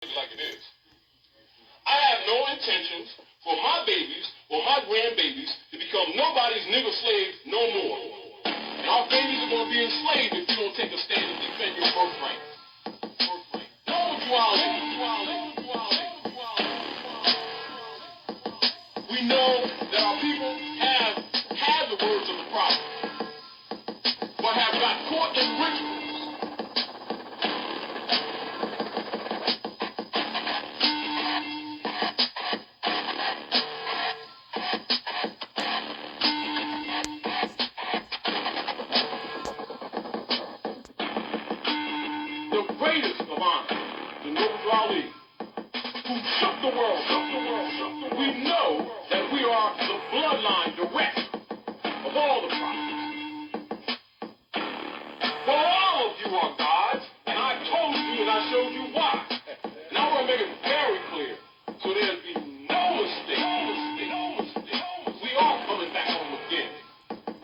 like it is. I have no intentions for my babies or my grandbabies to become nobody's nigger slaves no more. And our babies are going to be enslaved if you don't take a stand and defend your birthright. No duality. We know that our people have had the words of the prophet, but have got caught in rituals. The greatest of honor, the Nationality, who shook the world. We know that we are the bloodline direct of all the prophets. For all of you are gods, and I told you and I showed you why. And I want to make it very clear, so there'll be no mistake. We are coming back home again.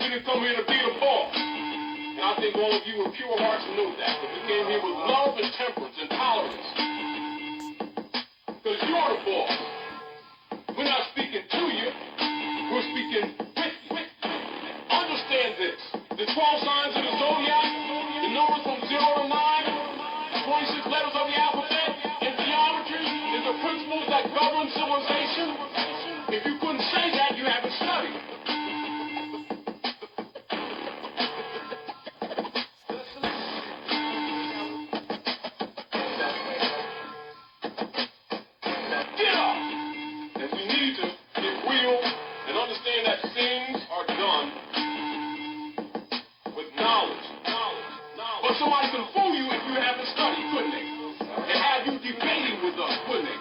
We didn't come here to be the boss. And I think all of you with pure hearts know that. But we came here with love and temperance and tolerance. Because you're the boss. We're not speaking to you. We're speaking with you. Understand this. The 12 signs of the zodiac, the numbers from 0 to 9, the 26 letters of the alphabet, and geometry is the principles that govern civilization. If you couldn't say that, you haven't studied. Get up! And we need to get real and understand that things are done with knowledge. But somebody can fool you if you haven't studied, couldn't they? And have you debating with us, couldn't they?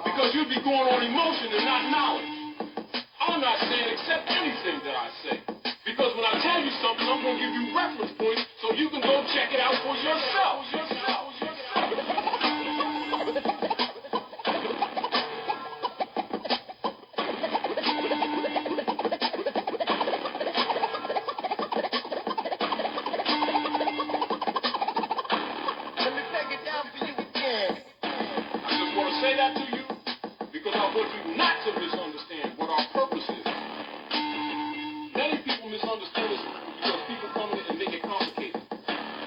Because you'd be going on emotion and not knowledge. I'm not saying accept anything that I say. Because when I tell you something, I'm going to give you reference points so you can go check it out for yourself. I just want to say that to you because I want you not to misunderstand what our purpose is. Many people misunderstand us because people come in and make it complicated.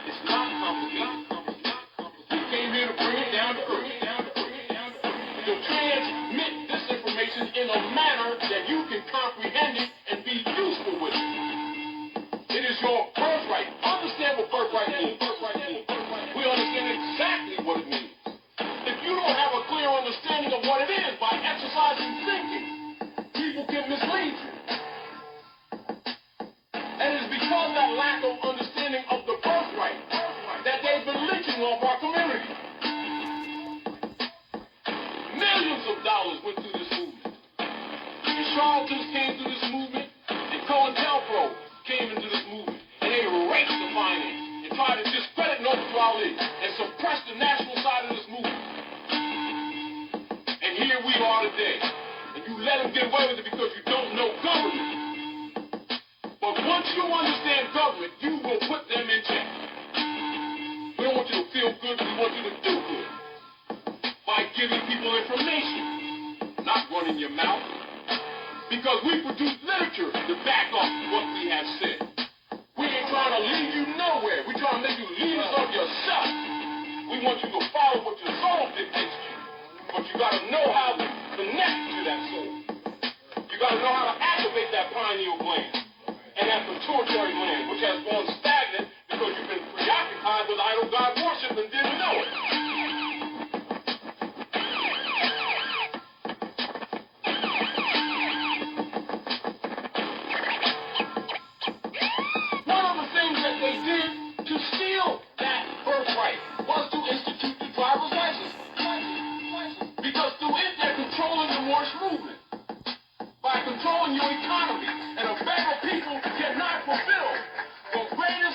It's not complicated. We came here to bring it down to earth. To transmit this information in a manner that you can comprehend it and be useful with it. It is your birthright. Understand what birthright means. We understand exactly what it means. If you don't have a clear understanding of what it is by exercising thinking, people can mislead you. And it's because of that lack of understanding of the birthright that they've been lynching off our community. Millions of dollars went through this movement. And charlatans came through this movement, and COINTELPRO came into this movement, and they erased the finance and tried to discredit Nationality and suppress the national side of this movement. And here we are today. And you let them get away with it because you don't know government. But once you understand government, you will put them in check. We don't want you to feel good, we want you to do good. By giving people information, not running your mouth. Because we produce literature to back up what we have said. We ain't trying to lead you nowhere. We're trying to make you leaders of yourself. We want you to follow what your soul dictates to you. But you got to know how to connect to that soul. You got to know how to activate that pineal gland and that pituitary gland, which has gone stagnant because you've been preoccupied with idol God worship and didn't know it. One of the things that they did to steal that birthright was to institute the driver's license. Because through it, they're controlling the Morse movement. By controlling your economy. And a better people cannot fulfill the greatest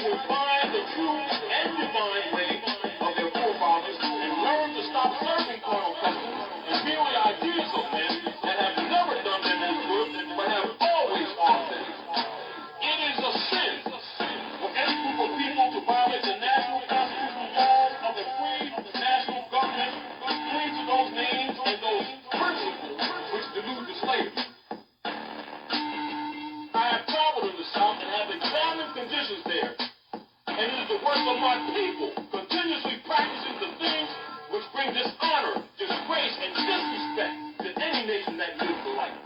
will find the true and divine way of their forefathers and learn to stop serving carnal customs and merely ideas of men that have never done them any good but have always harmed them. It is a sin for any group of people to violate the national constitutional laws of the free national government, cling to those names and those principles which delude the slave. I have traveled in the South and have examined conditions there, and it is the work of my people continuously practicing the things which bring dishonor, disgrace, and disrespect to any nation that lives the light.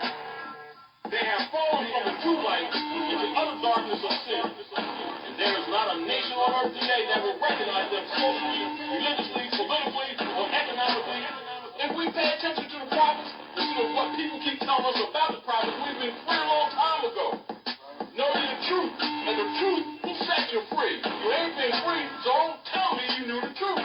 They have fallen from the true light into utter darkness of sin, and there is not a nation on earth today that will recognize them socially, religiously, politically, or economically. If we pay attention to the prophets, instead of what people keep telling us about the prophets, we've been free a long time ago. Know the truth, and the truth will set you free. You ain't been free, so don't tell me you knew the truth.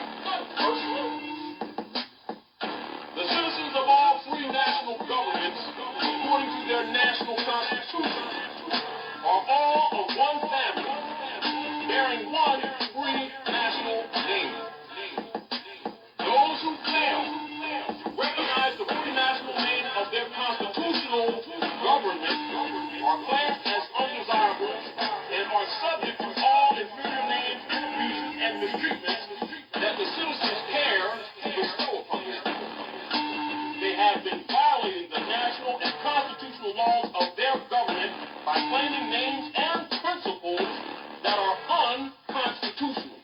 The citizens of all free national governments, according to their national constitutions, are all of one family, bearing one free national name. Those who fail to recognize the free national name of their constitutional government are classed as undesirables and are subject to all inferior names and abuses and mistreatments that the citizens care to bestow upon them. They have been violating the national and constitutional laws of their government by claiming names and principles that are unconstitutional.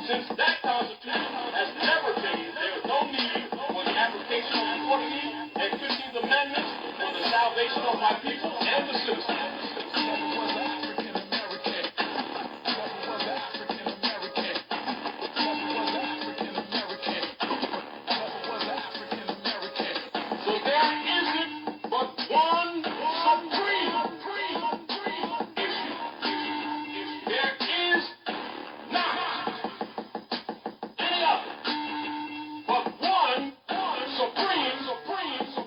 Since that Constitution has never changed, there is no need for the application of the 14th and 15th Amendments for the salvation of my people and the citizens. So there isn't but one supreme issue. There is not any other but one supreme issue.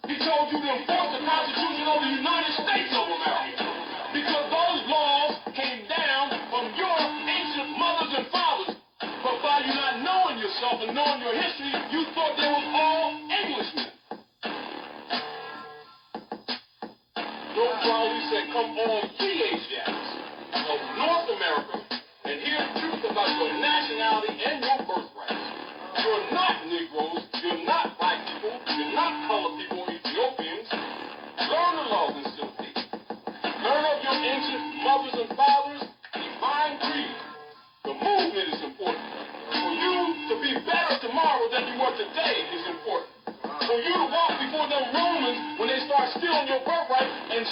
He told you to enforce the Constitution of the United States of America because those laws came down from your ancient mothers and fathers. But by you not knowing yourself and knowing your history, you thought they were all Englishmen. Your Charlie said, "Come on, ye Asiatics of North America, and hear the truth about your nationality and your birthrights. You're not Negroes, you're not black people, you're not colored people or Ethiopians. Learn the laws and civility. Learn of your ancient mothers and fathers, divine creed. The movement is important. For you to be better tomorrow than you were today is important. For you to walk before them Romans when they start stealing your birthright and